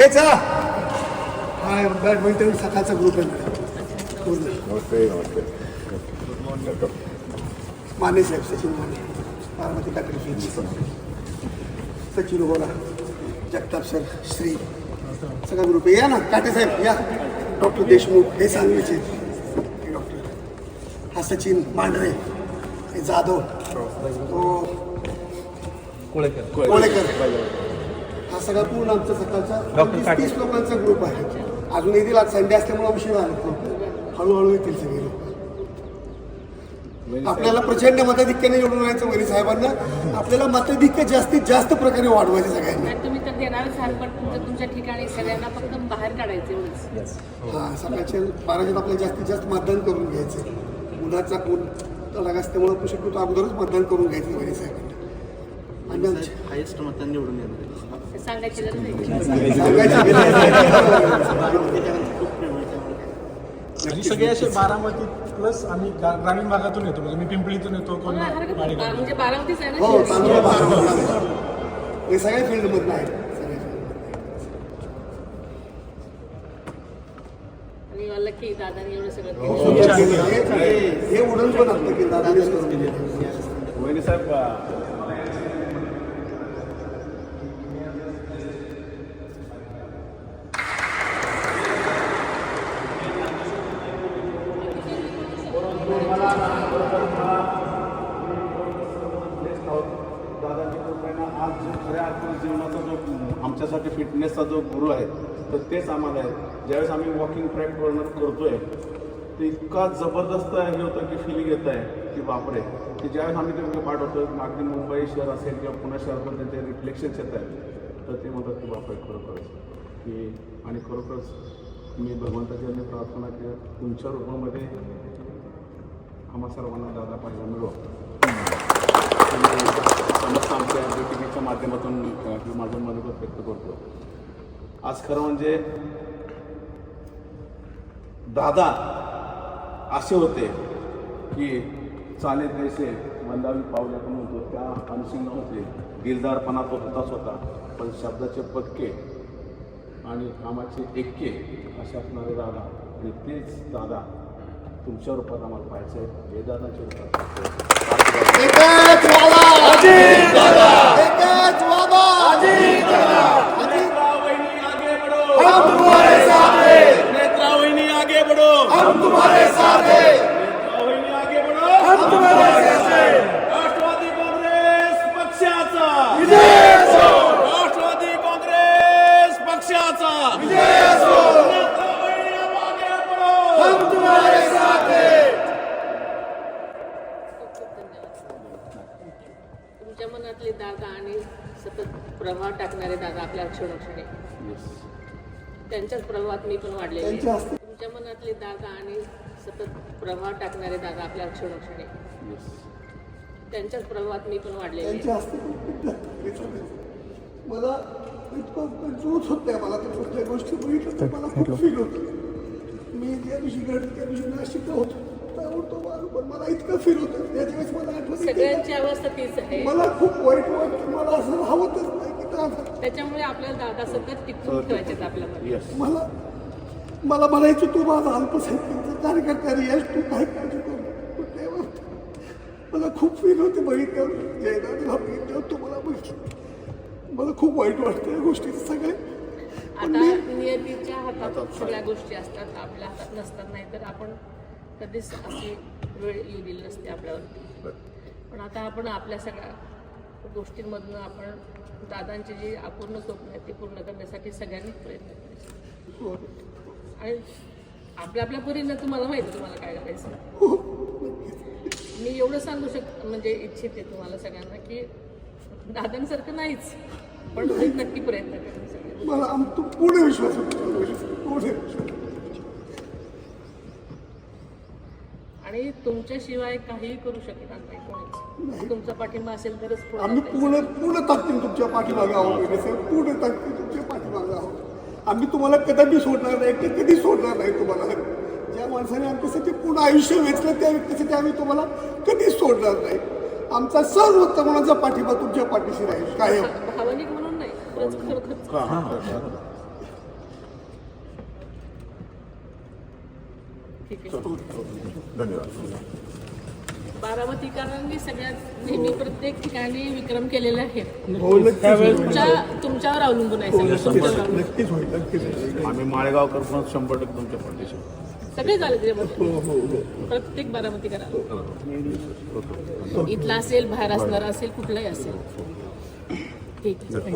हे चला. हा बॅडमिंटन सकाळचा ग्रुप आहे मॅडम. नमस्ते नमस्ते. माने साहेब, सचिन माने, बारामती कात्री, सचिन गोला, जगताप सर, श्री, सगळा ग्रुप आहे. या ना काटे साहेब, या. डॉक्टर देशमुख, हे सांगलीचे डॉक्टर, हा सचिन मांढरे, हे जाधव, तो कोळेकर, हा सगळा पूर्ण आमचा सकाळचा 30 लोकांचा ग्रुप आहे. अजून येतील, आज संडे असल्यामुळे उशीर आला. हळूहळू येतील सगळे लोक. आपल्याला प्रचंड मताधिक्याने निवडून यायचं वैरी साहेबांना. आपल्याला मताधिक्य जास्तीत जास्त प्रकारे वाढवायचे सगळ्यांना. तुम्ही तर देणारच आहात, पण तुमच्या ठिकाणी सगळ्यांना फक्त बाहेर काढायचं एवढंच. हां, सकाळच्या 12च्यात आपल्याला जास्तीत जास्त मतदान करून घ्यायचं. उन्हाचा कोण तडाख असल्यामुळे आपण शक्यतो अगोदरच मतदान करून घ्यायचं वैरी साहेबांना. आणि हायेस्ट मतांनी निवडून येणार सांगायची गरज नाही. सगळे असे बारामती प्लस आम्ही ग्रामीण भागातून येतो. म्हणजे मी पिंपळीतून येतो, कोण म्हणजे बारामतीच आहे हो, ना. चांगलं बारा हे सगळ्या फील्डमधनं आहे. आणि मला की दादानी एवढं सगळं केलं. हे उडण पण असतं की दादानेच करून दिले. वहिनी साहेब, दादांच्या कृपेनं आज जो खऱ्या अर्थाने जीवनाचा जो आमच्यासाठी फिटनेसचा जो गुरु आहे तर तेच आम्हाला आहे. ज्यावेळेस आम्ही वॉकिंग ट्रॅक रनर करतोय ते इतका जबरदस्त हे होतं की फिलिंग येत आहे की बापरे, की ज्यावेळेस आम्ही ते पाठवतो अगदी मुंबई शहर असेल किंवा पुणे शहरात त्यांचे रिफ्लेक्शन्स येत आहेत तर ते म्हणतात की बापरे खरोखरच की. आणि खरोखरच मी भगवंताची प्रार्थना की तुमच्या रूपामध्ये आम्हा सर्वांना दादा पाहायला मिळो. समस्त आमच्या टीव्हीच्या माध्यमातून मी माझं मनोगत व्यक्त करतो. आज खरं म्हणजे दादा असे होते की चाले तैसे मंदावी पावले आपण म्हणतो त्या अनुषंग होते. दिलदारपणा तो होताच होता, पण शब्दाचे पक्के आणि कामाचे एक्के असे असणारे दादा. आणि तेच दादा तुमच्या रूपात आम्हाला पाहायचं आहे. हे दादाच्या रूपात एकच वादा, अजित दादा, एकच वादा, अजित दादा. नेत्रावहिनी आगे बढ़ो, हम तुम्हारे साथ हैं. नेत्रावहिनी आगे बढ़ो, हम तुम्हारे साथ हैं. नेत्रावहिनी आगे बढ़ो, हम तुम्हारे साथ हैं. राष्ट्रवादी काँग्रेस पक्षाचा विजय असो, राष्ट्रवादी काँग्रेस पक्षाचा विजय असो. नेत्रावहिनी आगे बढ़ो. हम तुम्हारे साथ हैं. तुमच्या मनातले दादा आणि सतत प्रभाव टाकणारे दादा आपल्या क्षणोक्षणी, त्यांच्याच प्रभावात मी पण वाढलेले आहे. त्यांच्या हस्ते तुमच्या मनातले दादा आणि सतत प्रभाव टाकणारे दादा आपल्या क्षणोक्षणी, त्यांच्याच प्रभावात मी पण वाढलेले आहे. त्यांच्या हस्ते मला इतकं कंजूस होत नाही. मला तर कुठल्या गोष्टी बघितलं तर मला खूप फील होतं. मी ज्या दिवशी घडत त्या दिवशी नाशिकला होतो त्यावर पण मला इतकं फील होतं. त्याच्या वेळेस मला आठवत सगळ्यांची अवस्था तीच आहे. मला खूप वाईट वाटतं. मला असं हवतच नाही की दादा. त्याच्यामुळे आपल्याला दादा सतत टिकवून ठेवायचे आपल्यामध्ये. मला म्हणायचं तू माझा अल्पसंख्याकचा कार्यकर्ता आहे, यश तू काही काळजी करू. पण तेव्हा मला खूप फील होते बघितल्यावर. जयदादा बघितल्यावर तुम्हाला बघितलं मला खूप वाईट वाटतं या गोष्टीचं सगळे. आता नियतीच्या हातात सगळ्या गोष्टी असतात, आपल्या हातात नसतात. नाही तर आपण कधीच अशी वेळ येऊ दिली नसते आपल्यावरती. पण आता आपण आपल्या सगळ्या गोष्टींमधनं आपण दादांची जी अपूर्ण स्वप्न आहेत ती पूर्ण करण्यासाठी सगळ्यांनी प्रयत्न करायचे. आणि आपल्या आपल्या परीनं तुम्हाला माहिती आहे तुम्हाला काय करायचं. मी एवढं सांगू म्हणजे इच्छिते तुम्हाला सगळ्यांना की दादांसारखं नाहीच, पण नक्की प्रयत्न करण्यासाठी. मला पूर्ण विश्वास होतो. आणि तुमच्याशिवाय काहीही करू शकणार नाही कोणीच. तुमचा पाठिंबा असेल तरच आम्ही पूर्ण ताकदीने तुमच्या पाठीमागे आहोत. पूर्ण ताकदीने तुमच्या पाठीमागे आहोत. आम्ही तुम्हाला कदापि सोडणार नाही, ते कधी सोडणार नाही तुम्हाला. ज्या माणसाने आमच्यासाठी पूर्ण आयुष्य वेचलं त्या व्यक्तीसाठी आम्ही तुम्हाला कधीच सोडणार नाही. आमचा सर्व तरुणाचा पाठिंबा तुमच्या पाठीशी राहील कायम. भावनिक म्हणून नाही, खरंच खरोखर ठीक आहे. धन्यवाद. बारामतीकरांनी सगळ्यात नेहमी प्रत्येक ठिकाणी विक्रम केलेले आहेत. हो नक्कीच तुमच्यावर अवलंबून आहे सगळं, तुमच्यावर अवलंबून. नक्कीच होईल नक्कीच होईल. आम्ही माळेगावकर पण 100% तुमच्या पाठीशी. सगळे झाले त्याच्यामध्ये, हो हो हो प्रत्येक बारामतीकरा इथला असेल, बाहेर असणारा असेल, कुठलाही असेल. ठीक आहे.